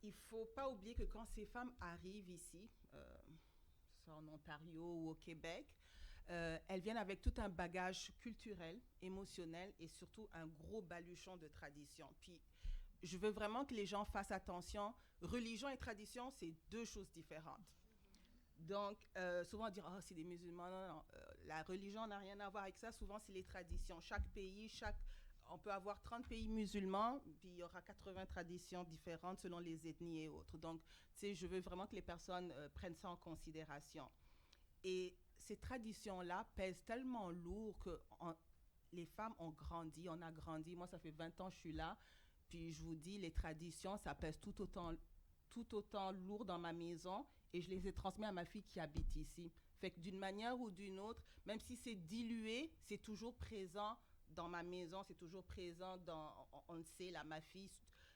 il faut pas oublier que quand ces femmes arrivent ici, soit en Ontario ou au Québec, elles viennent avec tout un bagage culturel, émotionnel et surtout un gros baluchon de tradition. Puis je veux vraiment que les gens fassent attention. Religion et tradition, c'est deux choses différentes. Donc, souvent on dit, oh, c'est des musulmans. Non, non, la religion n'a rien à voir avec ça. Souvent, c'est les traditions. Chaque pays, on peut avoir 30 pays musulmans, puis il y aura 80 traditions différentes selon les ethnies et autres. Donc, tu sais, je veux vraiment que les personnes prennent ça en considération. Et ces traditions-là pèsent tellement lourd que les femmes ont grandi, on a grandi. Moi, ça fait 20 ans que je suis là. Puis je vous dis, les traditions, ça pèse tout autant lourd dans ma maison et je les ai transmis à ma fille qui habite ici. Fait que d'une manière ou d'une autre, même si c'est dilué, c'est toujours présent dans ma maison, c'est toujours présent on le sait, là, ma fille,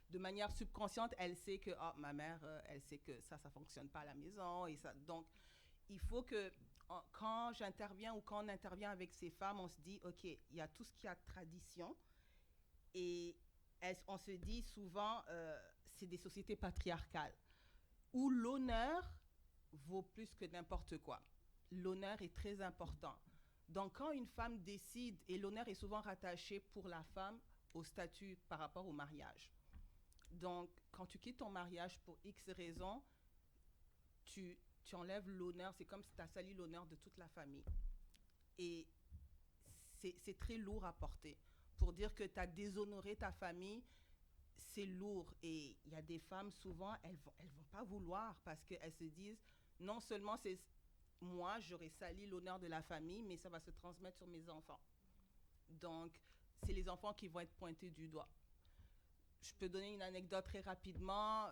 de manière subconsciente, elle sait que, oh, ma mère, elle sait que ça fonctionne pas à la maison. Et ça, donc, il faut que, quand j'interviens ou quand on intervient avec ces femmes, on se dit, OK, il y a tout ce qui a tradition et on se dit souvent, c'est des sociétés patriarcales où l'honneur vaut plus que n'importe quoi. L'honneur est très important. Donc, quand une femme décide, et l'honneur est souvent rattaché pour la femme au statut par rapport au mariage. Donc, quand tu quittes ton mariage pour X raisons, tu enlèves l'honneur. C'est comme si tu as sali l'honneur de toute la famille. Et c'est très lourd à porter. Pour dire que tu as déshonoré ta famille, c'est lourd. Et il y a des femmes, souvent, elles vont pas vouloir parce qu'elles se disent, non seulement c'est moi, j'aurais sali l'honneur de la famille, mais ça va se transmettre sur mes enfants. Donc, c'est les enfants qui vont être pointés du doigt. Je peux donner une anecdote très rapidement.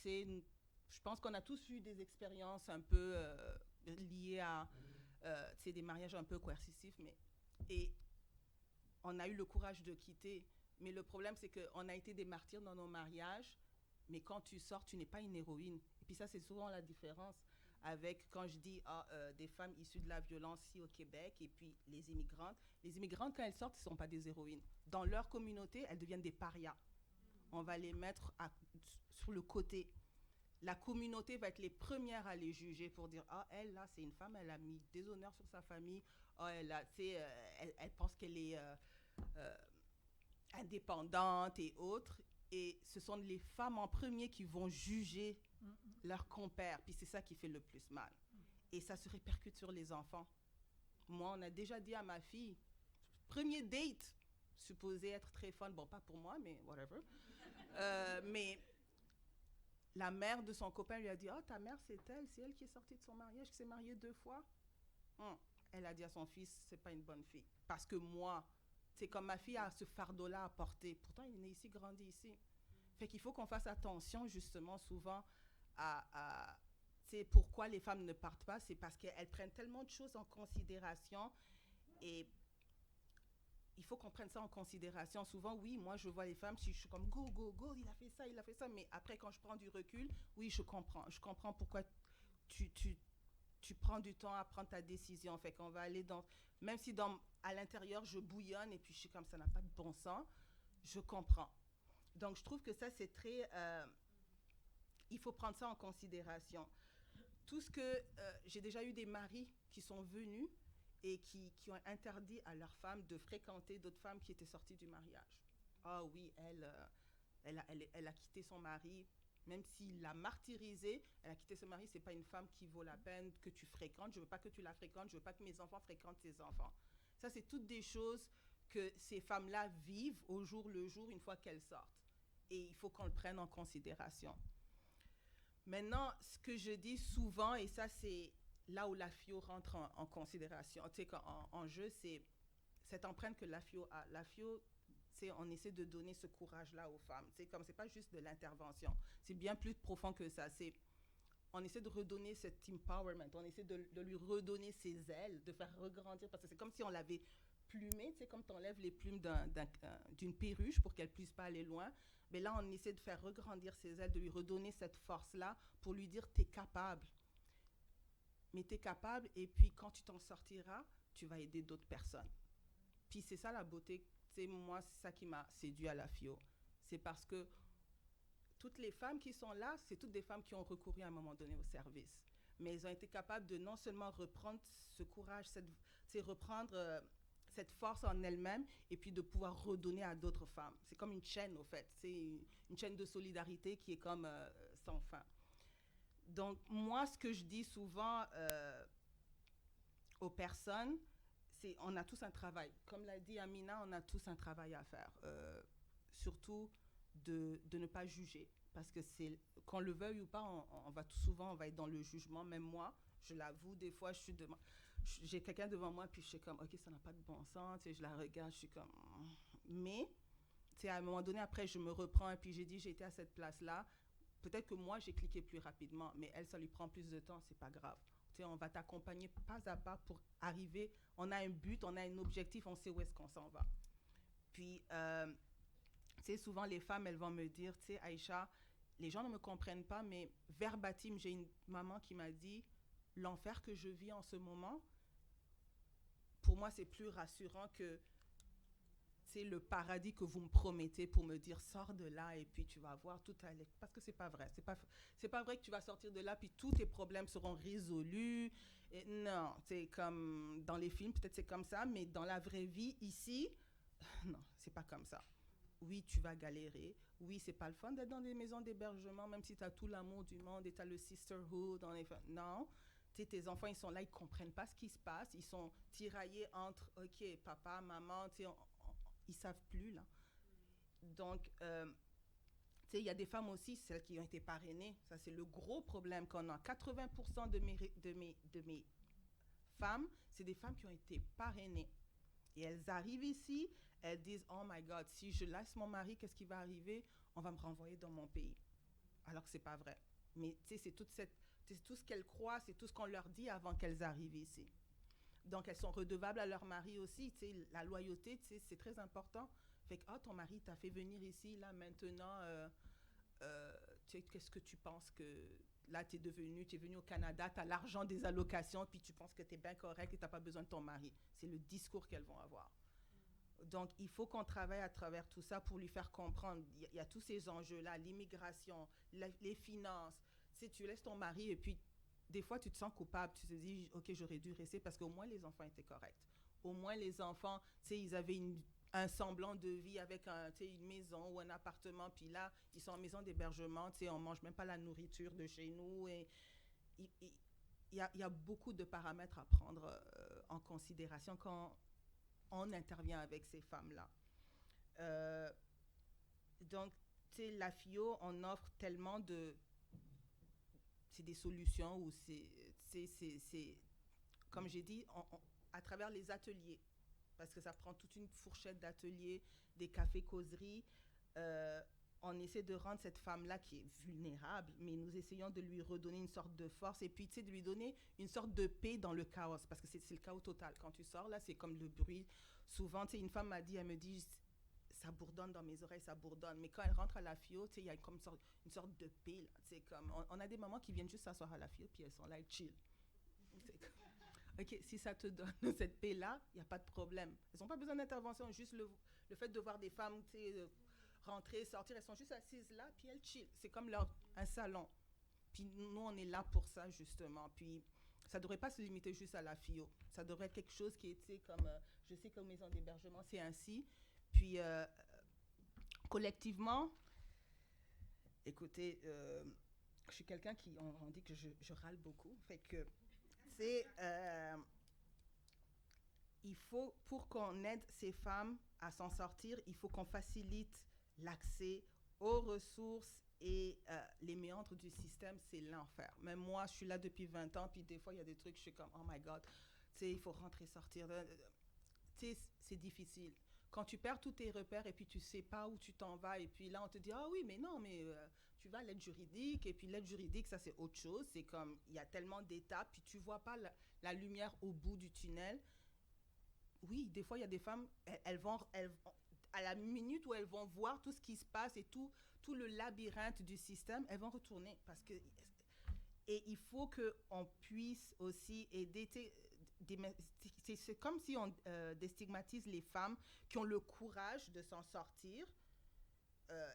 Je pense qu'on a tous eu des expériences un peu liées à des mariages un peu coercitifs, et on a eu le courage de quitter. Mais le problème, c'est qu'on a été des martyrs dans nos mariages, mais quand tu sors, tu n'es pas une héroïne. Et puis ça, c'est souvent la différence avec quand je dis des femmes issues de la violence ici au Québec et puis les immigrantes. Les immigrantes, quand elles sortent, ce ne sont pas des héroïnes. Dans leur communauté, elles deviennent des parias. On va les mettre sur le côté. La communauté va être les premières à les juger pour dire, ah, elle, là, c'est une femme, elle a mis des honneurs sur sa famille. Ah, elle pense qu'elle est euh, indépendante et autres. Et ce sont les femmes en premier qui vont juger leurs compères. Puis c'est ça qui fait le plus mal. Et ça se répercute sur les enfants. Moi, on a déjà dit à ma fille, premier date, supposé être très fun, bon, pas pour moi, mais whatever. Mais la mère de son copain lui a dit, ah, ta mère, c'est elle qui est sortie de son mariage, qui s'est mariée 2 fois. Elle a dit à son fils, c'est pas une bonne fille. Parce que moi, c'est comme ma fille a ce fardeau-là à porter. Pourtant, il est né ici, grandi ici. Fait qu'il faut qu'on fasse attention, justement, souvent, à pourquoi les femmes ne partent pas. C'est parce qu'elles prennent tellement de choses en considération. Et il faut qu'on prenne ça en considération. Souvent, oui, moi, je vois les femmes, si je suis comme, go, go, go, il a fait ça. Mais après, quand je prends du recul, oui, je comprends. Je comprends pourquoi tu prends du temps à prendre ta décision. Fait qu'on va aller dans... Même si à l'intérieur, je bouillonne et puis je suis comme ça n'a pas de bon sens, je comprends. Donc, je trouve que ça, c'est très... il faut prendre ça en considération. Tout ce que... j'ai déjà eu des maris qui sont venus et qui ont interdit à leurs femmes de fréquenter d'autres femmes qui étaient sorties du mariage. Ah oui, elle a quitté son mari, même s'il l'a martyrisée, elle a quitté son mari, c'est pas une femme qui vaut la peine que tu fréquentes, je veux pas que tu la fréquentes, je veux pas que mes enfants fréquentent tes enfants. Ça, c'est toutes des choses que ces femmes-là vivent au jour le jour une fois qu'elles sortent. Et il faut qu'on le prenne en considération. Maintenant, ce que je dis souvent, et ça, c'est là où la FIO rentre en considération, tu sais, en jeu, c'est cette empreinte que la FIO a. La FIO, on essaie de donner ce courage-là aux femmes. C'est comme, c'est pas juste de l'intervention. C'est bien plus profond que ça. On essaie de redonner cet empowerment. On essaie de lui redonner ses ailes, de faire regrandir. Parce que c'est comme si on l'avait plumée, tu sais, comme tu enlèves les plumes d'une perruche pour qu'elle puisse pas aller loin. Mais là, on essaie de faire regrandir ses ailes, de lui redonner cette force-là pour lui dire, t'es capable. Mais t'es capable, et puis quand tu t'en sortiras, tu vas aider d'autres personnes. Puis c'est ça la beauté. C'est moi, c'est ça qui m'a séduit à la FIO. C'est parce que toutes les femmes qui sont là, c'est toutes des femmes qui ont recouru à un moment donné au service. Mais elles ont été capables de non seulement reprendre ce courage, reprendre cette force en elles-mêmes et puis de pouvoir redonner à d'autres femmes. C'est comme une chaîne, au fait. C'est une chaîne de solidarité qui est comme sans fin. Donc, moi, ce que je dis souvent aux personnes, c'est on a tous un travail. Comme l'a dit Amina, on a tous un travail à faire. Surtout de ne pas juger. Parce que c'est, qu'on le veuille ou pas, on va souvent on va être dans le jugement. Même moi, je l'avoue, des fois, j'ai quelqu'un devant moi, puis je suis comme, OK, ça n'a pas de bon sens. Je la regarde, je suis comme... Mais, à un moment donné, après, je me reprends, et puis j'ai dit, j'ai été à cette place-là. Peut-être que moi, j'ai cliqué plus rapidement, mais elle, ça lui prend plus de temps, c'est pas grave. On va t'accompagner pas à pas pour arriver. On a un but, on a un objectif, on sait où est-ce qu'on s'en va. Puis, souvent, les femmes, elles vont me dire, Aïcha, les gens ne me comprennent pas, mais verbatim, j'ai une maman qui m'a dit, l'enfer que je vis en ce moment, pour moi, c'est plus rassurant que le paradis que vous me promettez pour me dire sors de là et puis tu vas voir tout aller. Parce que c'est pas vrai. C'est pas vrai que tu vas sortir de là puis tous tes problèmes seront résolus. Et non, c'est comme dans les films, peut-être c'est comme ça, mais dans la vraie vie, ici, non, c'est pas comme ça. Oui, tu vas galérer. Oui, c'est pas le fun d'être dans des maisons d'hébergement, même si tu as tout l'amour du monde et tu as le sisterhood. Non. Tes enfants, ils sont là, ils comprennent pas ce qui se passe. Ils sont tiraillés entre, OK, papa, maman, ils savent plus, là. Donc, il y a des femmes aussi, celles qui ont été parrainées. Ça, c'est le gros problème qu'on a. 80% de mes femmes, c'est des femmes qui ont été parrainées. Et elles arrivent ici, elles disent, oh my God, si je laisse mon mari, qu'est-ce qui va arriver? On va me renvoyer dans mon pays. Alors que c'est pas vrai. Mais c'est tout ce qu'elles croient, c'est tout ce qu'on leur dit avant qu'elles arrivent ici. Donc, elles sont redevables à leur mari aussi. La loyauté, c'est très important. Fait que, ton mari t'a fait venir ici, là, maintenant, qu'est-ce que tu penses que... Là, tu es venu au Canada, tu as l'argent des allocations, puis tu penses que tu es bien correct et tu n'as pas besoin de ton mari. C'est le discours qu'elles vont avoir. Donc, il faut qu'on travaille à travers tout ça pour lui faire comprendre. Il y a tous ces enjeux-là, l'immigration, les finances. Tu laisses ton mari et puis des fois, tu te sens coupable. Tu te dis, OK, j'aurais dû rester parce qu'au moins, les enfants étaient corrects. Au moins, les enfants, ils avaient un semblant de vie avec une maison ou un appartement. Puis là, ils sont en maison d'hébergement. On ne mange même pas la nourriture de chez nous. Et il y a beaucoup de paramètres à prendre en considération quand on intervient avec ces femmes-là. Donc, la FIO, on offre tellement de... C'est des solutions ou c'est comme j'ai dit, à travers les ateliers, parce que ça prend toute une fourchette d'ateliers, des cafés-causeries, on essaie de rendre cette femme-là qui est vulnérable, mais nous essayons de lui redonner une sorte de force et puis, de lui donner une sorte de paix dans le chaos, parce que c'est le chaos total. Quand tu sors, là, c'est comme le bruit. Souvent, une femme elle me dit, ça bourdonne dans mes oreilles, ça bourdonne. Mais quand elle rentre à la FIO, il y a comme une sorte de paix, là. Comme, on a des mamans qui viennent juste s'asseoir à la FIO, puis elles sont là, elles chill. OK, si ça te donne cette paix-là, il n'y a pas de problème. Elles n'ont pas besoin d'intervention, juste le fait de voir des femmes, rentrer, sortir, elles sont juste assises là, puis elles chill. C'est comme un salon. Puis nous, on est là pour ça, justement. Puis ça ne devrait pas se limiter juste à la FIO. Ça devrait être quelque chose qui est, comme, je sais qu'aux maisons d'hébergement, c'est ainsi. Puis, collectivement, écoutez, je suis quelqu'un qui, on dit que je râle beaucoup. Fait que, il faut, pour qu'on aide ces femmes à s'en sortir, il faut qu'on facilite l'accès aux ressources et les méandres du système, c'est l'enfer. Même moi, je suis là depuis 20 ans, puis des fois, il y a des trucs, je suis comme, oh my God, il faut rentrer, sortir. C'est difficile. Quand tu perds tous tes repères et puis tu sais pas où tu t'en vas, et puis là, on te dit, ah oui, mais non, mais tu vas à l'aide juridique, et puis l'aide juridique, ça, c'est autre chose. C'est comme, il y a tellement d'étapes, puis tu vois pas la lumière au bout du tunnel. Oui, des fois, il y a des femmes, elles vont, à la minute où elles vont voir tout ce qui se passe et tout le labyrinthe du système, elles vont retourner. Et il faut qu'on puisse aussi aider. C'est comme si on déstigmatise les femmes qui ont le courage de s'en sortir,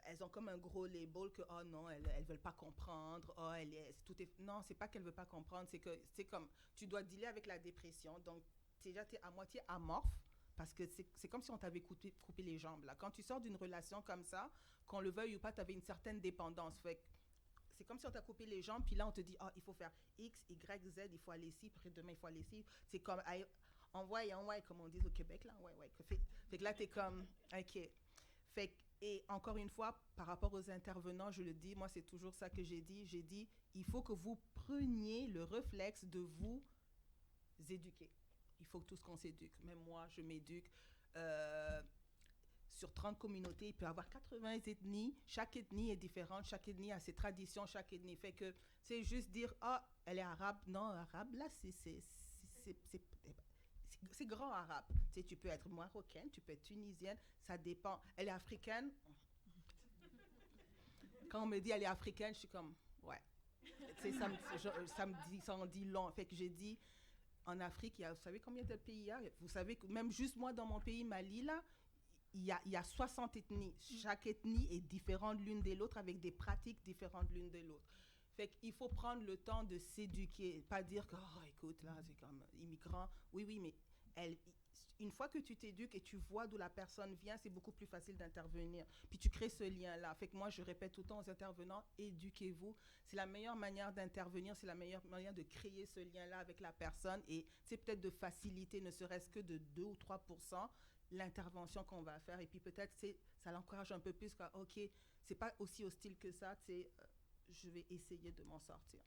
elles ont comme un gros label que oh non elles veulent pas comprendre, oh elle est tout est non, c'est pas qu'elle veut pas comprendre, c'est que c'est comme tu dois dealer avec la dépression, donc déjà tu es à moitié amorphe parce que c'est comme si on t'avait coupé les jambes là. Quand tu sors d'une relation comme ça, qu'on le veuille ou pas, tu avais une certaine dépendance, fait que c'est comme si on t'a coupé les jambes, puis là on te dit, oh, il faut faire X, Y, Z, il faut aller ici, puis demain il faut aller ici. C'est comme, envoie, comme on dit au Québec, là, ouais. Fait que là, t'es comme, ok. Fait que, et encore une fois, par rapport aux intervenants, je le dis, moi c'est toujours ça que j'ai dit. J'ai dit, il faut que vous preniez le réflexe de vous éduquer. Il faut que tous qu'on s'éduque. Même moi, je m'éduque. Euh, sur 30 communautés, il peut y avoir 80 ethnies. Chaque ethnie est différente. Chaque ethnie a ses traditions. Chaque ethnie fait que, c'est juste dire, ah, elle est arabe. Non, arabe, là, c'est grand arabe. Tu sais, tu peux être marocaine, tu peux être tunisienne, ça dépend. Elle est africaine. Quand on me dit elle est africaine, je suis comme, ouais. Tu sais, ça en dit long. Fait que j'ai dit, en Afrique, il y a, vous savez combien de pays il y a? Vous savez que même juste moi, dans mon pays, Mali, là, il y a 60 ethnies. Chaque ethnie est différente l'une de l'autre avec des pratiques différentes l'une de l'autre. Fait qu'il faut prendre le temps de s'éduquer, pas dire que, oh, écoute, là, c'est comme immigrant. Oui, mais elle, une fois que tu t'éduques et tu vois d'où la personne vient, c'est beaucoup plus facile d'intervenir. Puis tu crées ce lien-là. Fait que moi, je répète tout le temps aux intervenants, éduquez-vous. C'est la meilleure manière d'intervenir, c'est la meilleure manière de créer ce lien-là avec la personne et c'est peut-être de faciliter, ne serait-ce que de 2 ou 3% l'intervention qu'on va faire. Et puis peut-être, ça l'encourage un peu plus, quoi. OK, c'est pas aussi hostile que ça, je vais essayer de m'en sortir.